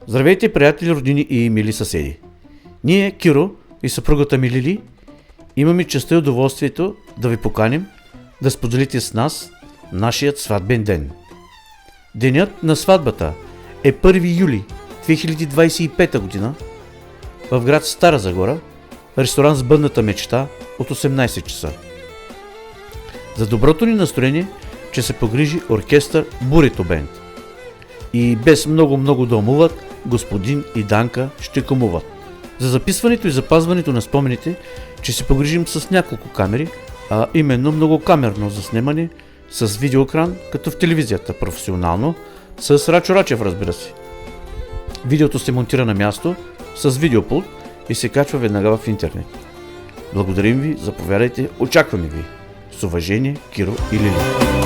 Здравейте, приятели, роднини и мили съседи! Ние, Киро и съпругата ми Лили, имаме честта и удоволствието да ви поканим да споделите с нас нашият сватбен ден. Денят на сватбата е 1 юли 2025 година в град Стара Загора, ресторант с бъдната мечта от 18 часа. За доброто ни настроение ще се погрижи оркестър Бурито Бенд. И без много да умуват, господин и Данка ще кумуват. За записването и запазването на спомените ще се погрижим с няколко камери, а именно многокамерно заснемане с видеоекран, като в телевизията, професионално, с Рачо Рачев, разбира се. Видеото се монтира на място с видеопулт и се качва веднага в интернет. Благодарим ви, заповядайте, очакваме ви. С уважение, Киро и Лили.